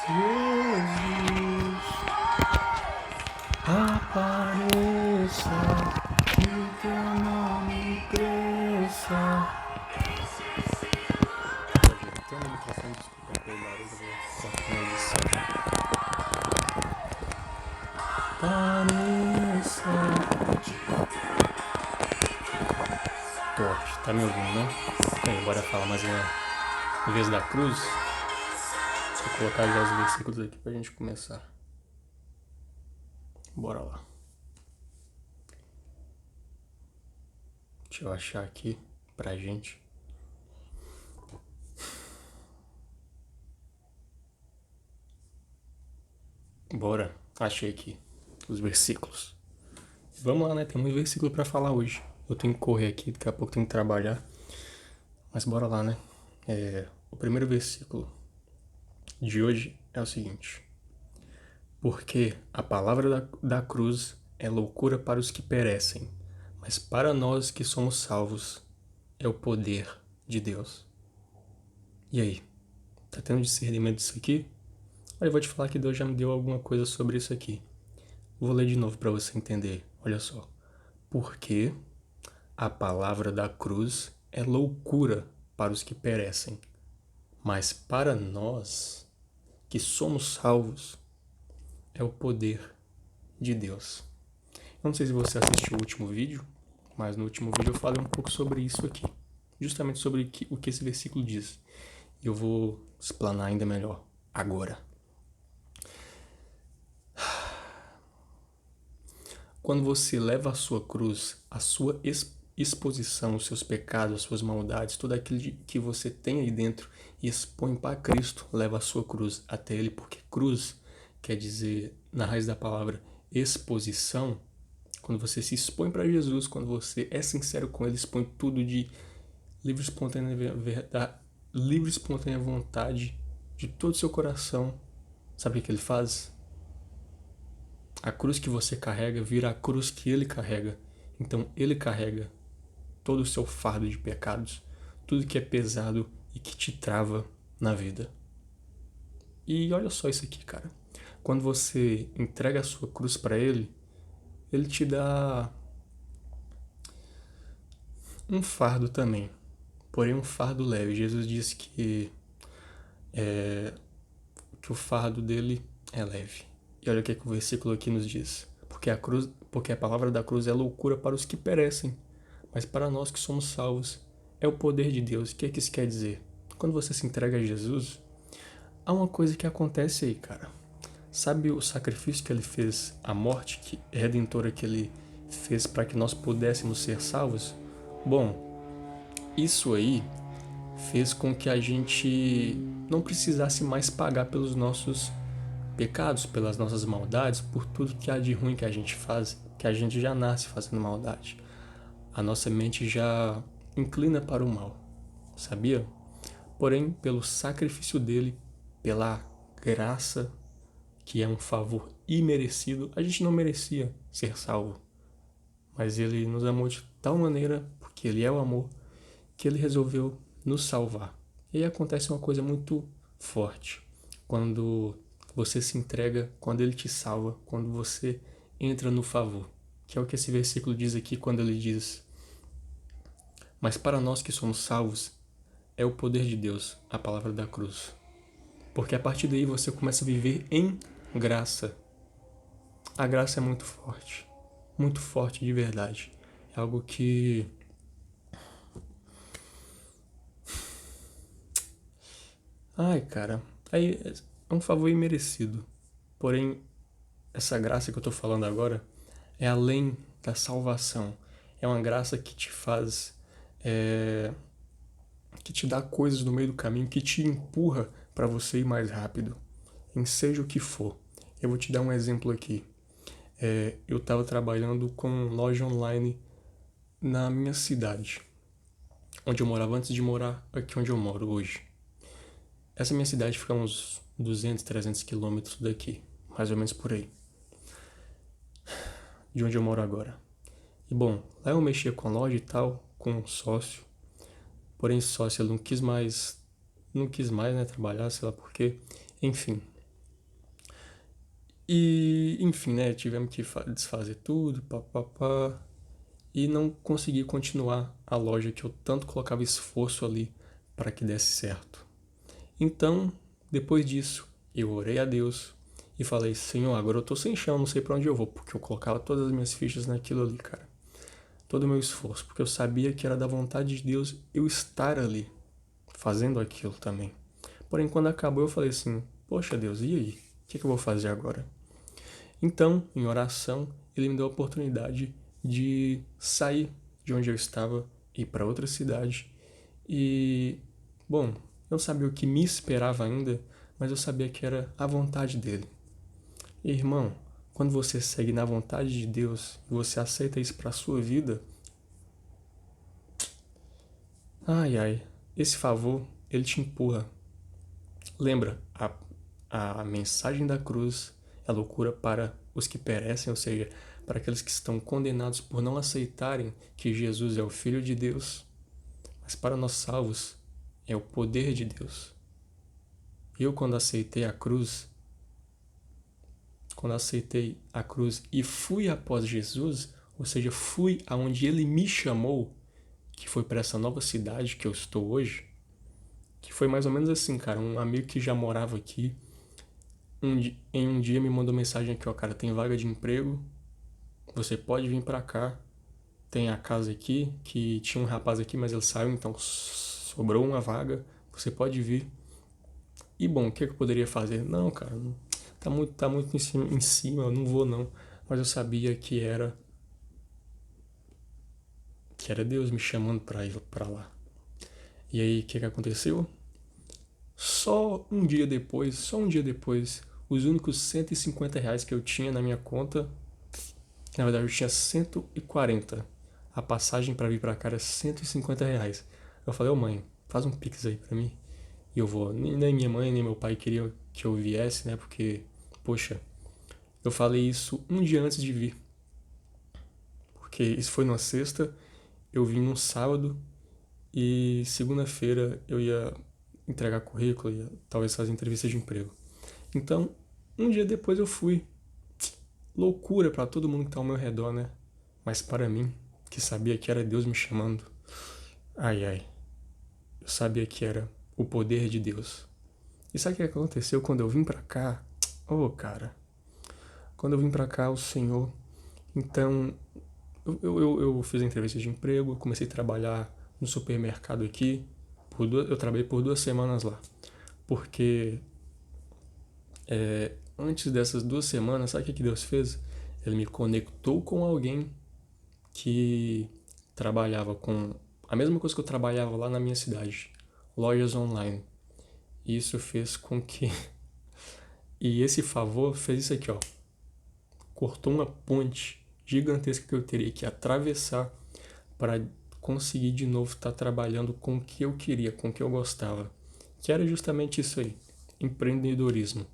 Jesus, apareça, que teu nome cresça. Tem uma microfone, desculpa pelo barulho, eu vou cortar na edição. Apareça. Top, tá me ouvindo, né? Bem, bora falar mais uma vez da cruz. Vou colocar já os versículos aqui pra gente começar. Bora lá. Deixa eu achar aqui pra gente. Bora, achei aqui os versículos. Vamos lá, né? Tem muito versículo pra falar hoje. Eu tenho que correr aqui, daqui a pouco tenho que trabalhar. Mas bora lá, né? O primeiro versículo de hoje é o seguinte: porque a palavra da cruz é loucura para os que perecem, mas para nós que somos salvos é o poder de Deus. E aí? Tá tendo discernimento disso aqui? Olha, eu vou te falar que Deus já me deu alguma coisa sobre isso aqui. Vou ler de novo para você entender. Olha só. Porque a palavra da cruz é loucura para os que perecem, mas para nós que somos salvos é o poder de Deus. Eu não sei se você assistiu o último vídeo, mas no último vídeo eu falei um pouco sobre isso aqui. Justamente sobre o que esse versículo diz. E eu vou explanar ainda melhor agora. Quando você leva a sua cruz, a sua exposição, os seus pecados, as suas maldades, tudo aquilo que você tem aí dentro e expõe para Cristo, leva a sua cruz até Ele, porque cruz quer dizer, na raiz da palavra, exposição. Quando você se expõe para Jesus, quando você é sincero com Ele, expõe tudo de livre e espontânea vontade, de todo o seu coração. Sabe o que Ele faz? A cruz que você carrega vira a cruz que Ele carrega. Então Ele carrega todo o seu fardo de pecados, tudo que é pesado e que te trava na vida. E olha só isso aqui, cara. Quando você entrega a sua cruz para Ele, Ele te dá um fardo também, porém um fardo leve. Jesus disse que o fardo dele é leve. E olha o que o versículo aqui nos diz. Porque a palavra da cruz é loucura para os que perecem, mas para nós que somos salvos é o poder de Deus. O que isso quer dizer? Quando você se entrega a Jesus, há uma coisa que acontece aí, cara. Sabe o sacrifício que Ele fez, a morte redentora que Ele fez para que nós pudéssemos ser salvos? Bom, isso aí fez com que a gente não precisasse mais pagar pelos nossos pecados, pelas nossas maldades, por tudo que há de ruim que a gente faz, que a gente já nasce fazendo maldade. A nossa mente já inclina para o mal, sabia? Porém, pelo sacrifício dele, pela graça, que é um favor imerecido, a gente não merecia ser salvo. Mas ele nos amou de tal maneira, porque ele é o amor, que ele resolveu nos salvar. E aí acontece uma coisa muito forte. Quando você se entrega, quando ele te salva, quando você entra no favor. Que é o que esse versículo diz aqui quando ele diz: mas para nós que somos salvos, é o poder de Deus, a palavra da cruz. Porque a partir daí você começa a viver em graça. A graça é muito forte de verdade. É algo que cara, aí é um favor imerecido. Porém, essa graça que eu tô falando agora é além da salvação. É uma graça que te faz, que te dá coisas no meio do caminho, que te empurra para você ir mais rápido, em seja o que for. Eu vou te dar um exemplo aqui. Eu estava trabalhando com loja online na minha cidade, onde eu morava antes de morar aqui onde eu moro hoje. Essa minha cidade fica a uns 200, 300 quilômetros daqui, mais ou menos por aí, de onde eu moro agora. E bom, lá eu mexia com a loja e tal, com um sócio, porém sócio ele não quis mais, né, trabalhar, sei lá por quê. Enfim, E, enfim, né, tivemos que desfazer tudo, papapá, e não consegui continuar a loja que eu tanto colocava esforço ali para que desse certo. Então, depois disso, eu orei a Deus e falei: Senhor, agora eu tô sem chão, não sei para onde eu vou, porque eu colocava todas as minhas fichas naquilo ali, cara. Todo o meu esforço, porque eu sabia que era da vontade de Deus eu estar ali, fazendo aquilo também. Porém, quando acabou, eu falei assim: poxa Deus, e aí? O que eu vou fazer agora? Então, em oração, ele me deu a oportunidade de sair de onde eu estava e ir para outra cidade. E, bom, eu não sabia o que me esperava ainda, mas eu sabia que era a vontade dele. E, irmão, quando você segue na vontade de Deus e você aceita isso para a sua vida, ai ai, esse favor, ele te empurra. Lembra, a mensagem da cruz é loucura para os que perecem, ou seja, para aqueles que estão condenados por não aceitarem que Jesus é o Filho de Deus, mas para nós salvos é o poder de Deus. Eu, quando aceitei a cruz e fui após Jesus, ou seja, fui aonde ele me chamou, que foi para essa nova cidade que eu estou hoje, que foi mais ou menos assim, cara, um amigo que já morava aqui, em um dia me mandou mensagem aqui, ó, cara, tem vaga de emprego, você pode vir pra cá, tem a casa aqui, que tinha um rapaz aqui, mas ele saiu, então sobrou uma vaga, você pode vir. E bom, o que eu poderia fazer? Não, cara, tá muito em cima, eu não vou não. Mas eu sabia que era Deus me chamando pra ir pra lá. E aí, o que aconteceu? Só um dia depois, os únicos R$ 150 que eu tinha na minha conta, na verdade eu tinha 140. A passagem para vir para cá era R$ 150. Eu falei: ô mãe, faz um pix aí para mim. E eu vou. Nem minha mãe, nem meu pai queriam que eu viesse, né? Porque, poxa, eu falei isso um dia antes de vir. Porque isso foi numa sexta, eu vim num sábado e segunda-feira eu ia entregar currículo, ia talvez fazer entrevista de emprego. Então, um dia depois eu fui. Loucura para todo mundo que tá ao meu redor, né? Mas para mim, que sabia que era Deus me chamando, ai ai, eu sabia que era o poder de Deus. E sabe o que aconteceu quando eu vim pra cá? Oh, cara, quando eu vim pra cá, o Senhor. Então, eu fiz a entrevista de emprego, comecei a trabalhar no supermercado aqui. Eu trabalhei por 2 semanas lá. Porque antes dessas 2 semanas, sabe o que Deus fez? Ele me conectou com alguém que trabalhava com a mesma coisa que eu trabalhava lá na minha cidade, lojas online. E isso fez com que e esse favor fez isso aqui, ó. Cortou uma ponte gigantesca que eu teria que atravessar para conseguir de novo estar trabalhando com o que eu queria, com o que eu gostava. Que era justamente isso aí, empreendedorismo,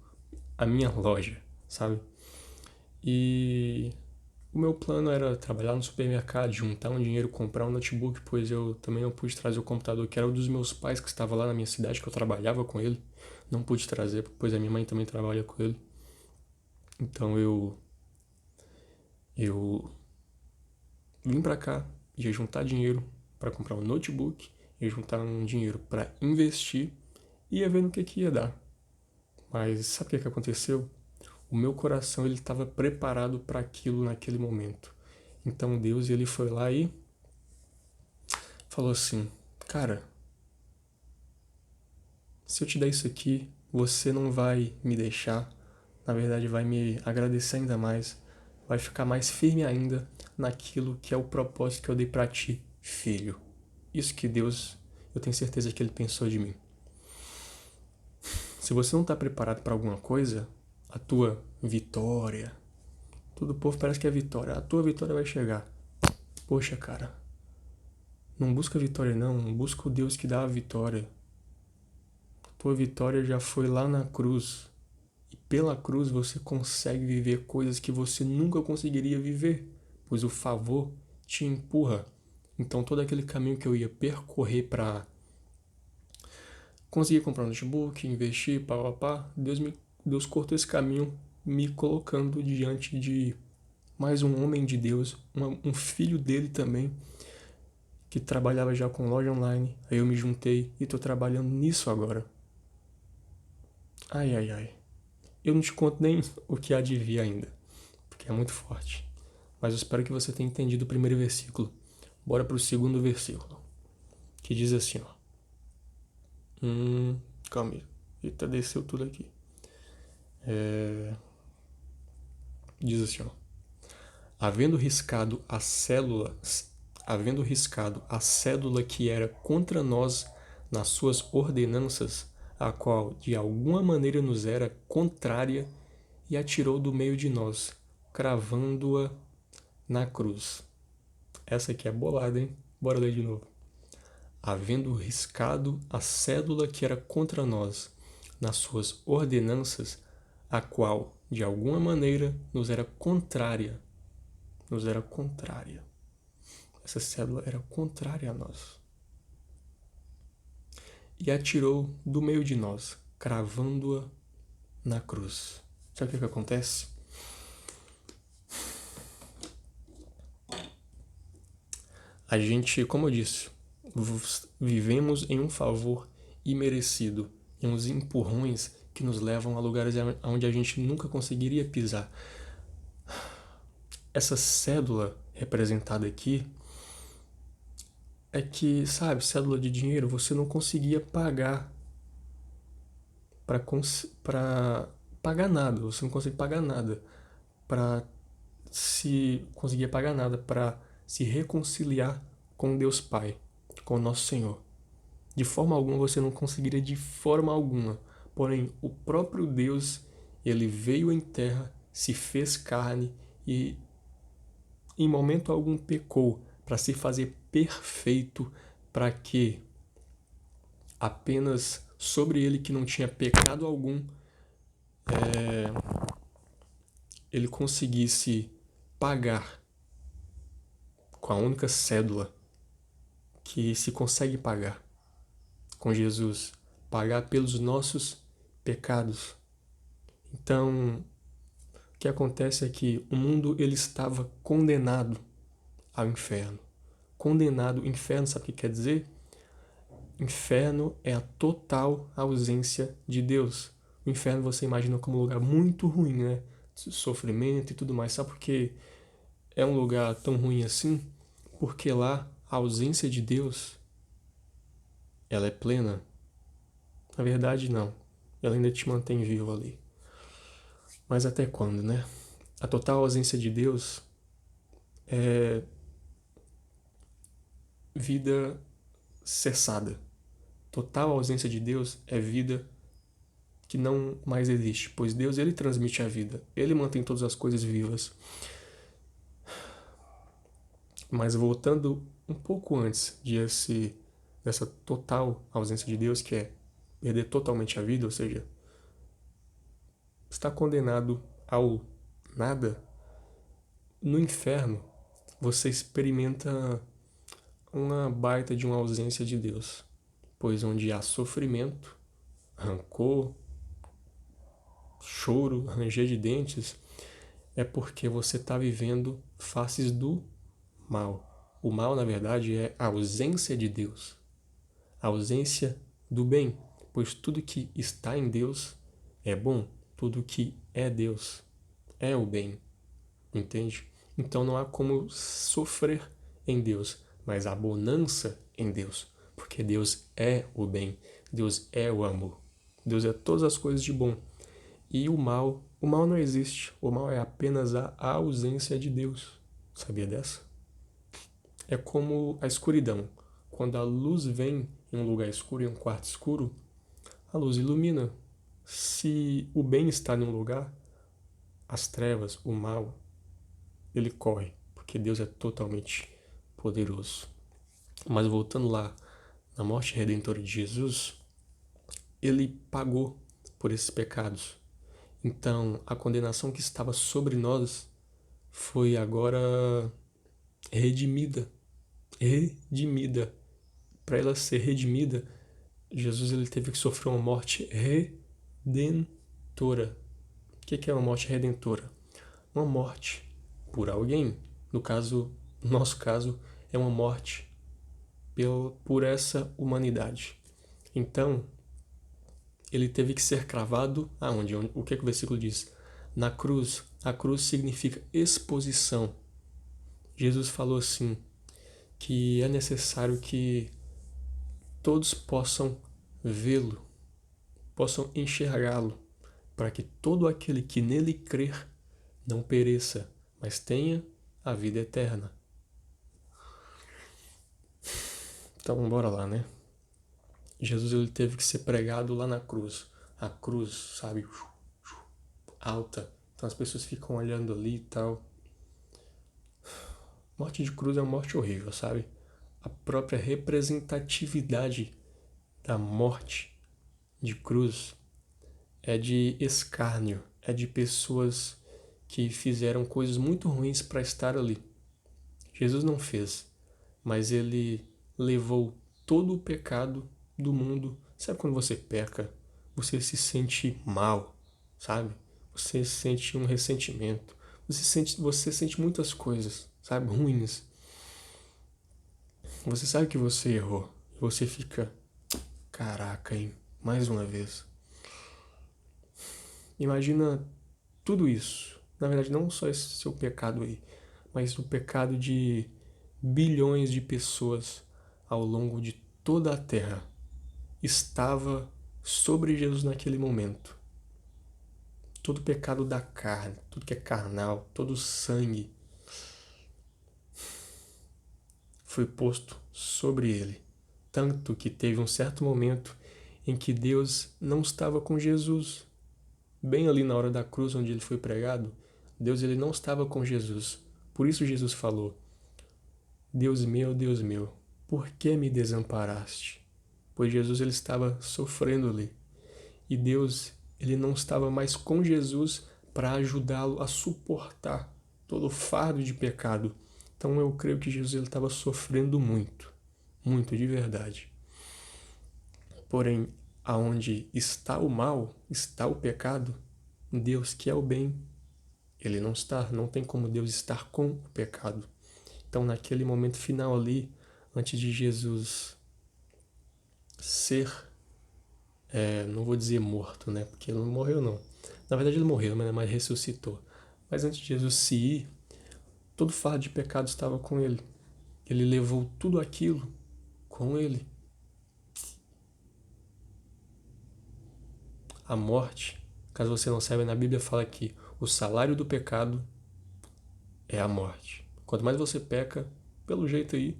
a minha loja, sabe? E o meu plano era trabalhar no supermercado, juntar um dinheiro, comprar um notebook, pois eu também não pude trazer o computador que era o dos meus pais que estava lá na minha cidade, que eu trabalhava com ele. Não pude trazer, pois a minha mãe também trabalha com ele. Então eu vim pra cá, ia juntar dinheiro para comprar um notebook, ia juntar um dinheiro para investir e ia ver no que ia dar. Mas sabe o que aconteceu? O meu coração ele estava preparado para aquilo naquele momento. Então Deus ele foi lá e falou assim: cara, se eu te der isso aqui, você não vai me deixar, na verdade vai me agradecer ainda mais, vai ficar mais firme ainda naquilo que é o propósito que eu dei para ti, filho. Isso que Deus, eu tenho certeza que ele pensou de mim. Se você não está preparado para alguma coisa, a tua vitória, todo o povo parece que é vitória, a tua vitória vai chegar. Poxa, cara, não busca vitória não, busca o Deus que dá a vitória. Tua vitória já foi lá na cruz. E pela cruz você consegue viver coisas que você nunca conseguiria viver, pois o favor te empurra. Então todo aquele caminho que eu ia percorrer para conseguir comprar um notebook, investir, Deus cortou esse caminho me colocando diante de mais um homem de Deus, um filho dele também, que trabalhava já com loja online. Aí eu me juntei e tô trabalhando nisso agora. Ai, ai, ai. Eu não te conto nem o que há de vir ainda, porque é muito forte. Mas eu espero que você tenha entendido o primeiro versículo. Bora pro segundo versículo, que diz assim, ó. Calma aí. Eita, desceu tudo aqui. Diz assim, ó. Havendo riscado a cédula que era contra nós nas suas ordenanças, a qual de alguma maneira nos era contrária, e atirou do meio de nós, cravando-a na cruz. Essa aqui é bolada, hein? Bora ler de novo. Havendo riscado a cédula que era contra nós nas suas ordenanças, a qual de alguma maneira nos era contrária. Essa cédula era contrária a nós. E atirou do meio de nós, cravando-a na cruz. Sabe o que acontece? A gente, como eu disse, vivemos em um favor imerecido, em uns empurrões que nos levam a lugares onde a gente nunca conseguiria pisar. Essa cédula representada aqui é que, sabe, cédula de dinheiro, você não conseguia pagar para pagar nada, você não consegue pagar nada para se conseguia pagar nada para se reconciliar com Deus Pai, com o nosso Senhor. De forma alguma você não conseguiria, de forma alguma. Porém, o próprio Deus, ele veio em terra, se fez carne e em momento algum pecou para se fazer perfeito, para que apenas sobre ele que não tinha pecado algum, ele conseguisse pagar com a única cédula que se consegue pagar com Jesus, pagar pelos nossos pecados. Então, o que acontece é que o mundo ele estava condenado ao inferno. Condenado, inferno, sabe o que quer dizer? Inferno é a total ausência de Deus. O inferno você imagina como um lugar muito ruim, né? Sofrimento e tudo mais. Sabe por que é um lugar tão ruim assim? Porque lá a ausência de Deus, ela é plena. Na verdade, não. Ela ainda te mantém vivo ali. Mas até quando, né? A total ausência de Deus é vida cessada. Total ausência de Deus é vida que não mais existe, pois Deus ele transmite a vida, ele mantém todas as coisas vivas. Mas voltando um pouco antes dessa total ausência de Deus, que é perder totalmente a vida, ou seja, está condenado ao nada, no inferno você experimenta uma baita de uma ausência de Deus, pois onde há sofrimento, rancor, choro, ranger de dentes, é porque você está vivendo faces do mal. O mal, na verdade, é a ausência de Deus, a ausência do bem, pois tudo que está em Deus é bom, tudo que é Deus é o bem, entende? Então não há como sofrer em Deus, mas há bonança em Deus, porque Deus é o bem, Deus é o amor, Deus é todas as coisas de bom. E o mal não existe, o mal é apenas a ausência de Deus. Sabia dessa? É como a escuridão. Quando a luz vem em um lugar escuro, em um quarto escuro, a luz ilumina. Se o bem está em um lugar, as trevas, o mal, ele corre, porque Deus é totalmente poderoso. Mas voltando lá na morte redentora de Jesus, ele pagou por esses pecados. Então, a condenação que estava sobre nós foi agora redimida. Redimida. Para ela ser redimida, Jesus ele teve que sofrer uma morte redentora. O que é uma morte redentora? Uma morte por alguém. No nosso caso, é uma morte por essa humanidade. Então, ele teve que ser cravado aonde? O que é que o versículo diz? Na cruz. A cruz significa exposição. Jesus falou assim, que é necessário que todos possam vê-lo, possam enxergá-lo, para que todo aquele que nele crer não pereça, mas tenha a vida eterna. Então, bora lá, né? Jesus ele teve que ser pregado lá na cruz. A cruz, sabe, alta. Então as pessoas ficam olhando ali e tal. Morte de cruz é uma morte horrível, sabe? A própria representatividade da morte de cruz é de escárnio, é de pessoas que fizeram coisas muito ruins para estar ali. Jesus não fez, mas ele levou todo o pecado do mundo. Sabe quando você peca, você se sente mal, sabe? Você sente um ressentimento, você sente muitas coisas, sabe, ruins. Você sabe que você errou, e você fica, caraca, hein, mais uma vez. Imagina tudo isso. Na verdade, não só esse seu pecado aí, mas o pecado de bilhões de pessoas ao longo de toda a Terra estava sobre Jesus naquele momento. Todo o pecado da carne, tudo que é carnal, todo o sangue foi posto sobre ele. Tanto que teve um certo momento em que Deus não estava com Jesus. Bem ali na hora da cruz onde ele foi pregado, Deus ele não estava com Jesus. Por isso Jesus falou, Deus meu, por que me desamparaste? Pois Jesus ele estava sofrendo ali. E Deus ele não estava mais com Jesus para ajudá-lo a suportar todo o fardo de pecado. Então eu creio que Jesus ele estava sofrendo muito, muito de verdade. Porém, aonde está o mal, está o pecado, Deus que é o bem, ele não está, não tem como Deus estar com o pecado. Então, naquele momento final ali, antes de Jesus ser, não vou dizer morto, né? Porque ele não morreu, não. Na verdade, ele morreu, mas ressuscitou. Mas antes de Jesus se ir, todo fardo de pecado estava com ele. Ele levou tudo aquilo com ele. A morte, caso você não saiba, na Bíblia fala que o salário do pecado é a morte. Quanto mais você peca, pelo jeito aí,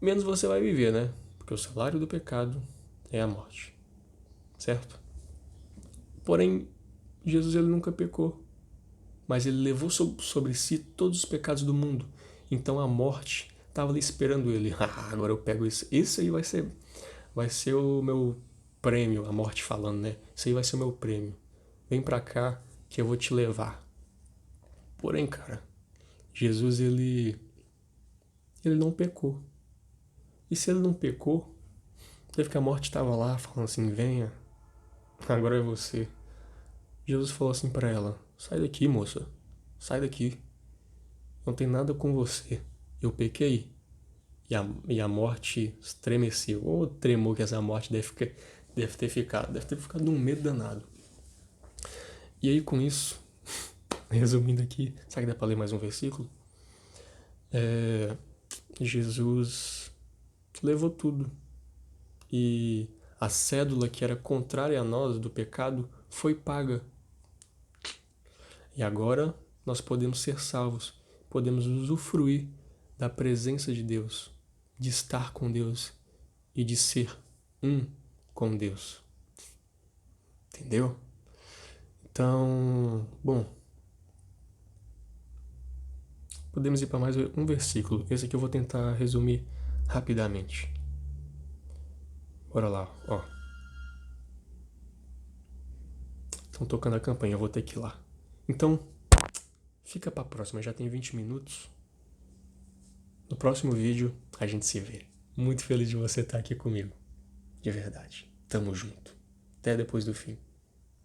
menos você vai viver, né? Porque o salário do pecado é a morte, certo? Porém, Jesus ele nunca pecou, mas ele levou sobre si todos os pecados do mundo. Então a morte estava ali esperando ele. Ah, agora eu pego isso. Isso aí vai ser o meu prêmio, a morte falando, né? Isso aí vai ser o meu prêmio. Vem pra cá que eu vou te levar. Porém, cara, Jesus ele não pecou. E se ele não pecou, teve que a morte estava lá falando assim, venha, agora é você. Jesus falou assim para ela, sai daqui, moça, sai daqui, não tem nada com você, eu pequei. E a morte estremeceu, ou tremor que essa morte deve ter ficado um medo danado. E aí com isso, resumindo aqui, sabe que dá para ler mais um versículo? Jesus levou tudo. E a cédula que era contrária a nós do pecado foi paga. E agora nós podemos ser salvos, podemos usufruir da presença de Deus, de estar com Deus e de ser um com Deus. Entendeu? Então, bom, podemos ir para mais um versículo. Esse aqui eu vou tentar resumir rapidamente. Bora lá, ó. Estão tocando a campanha, eu vou ter que ir lá. Então, fica para a próxima, já tem 20 minutos. No próximo vídeo, a gente se vê. Muito feliz de você estar aqui comigo. De verdade. Tamo junto. Até depois do fim.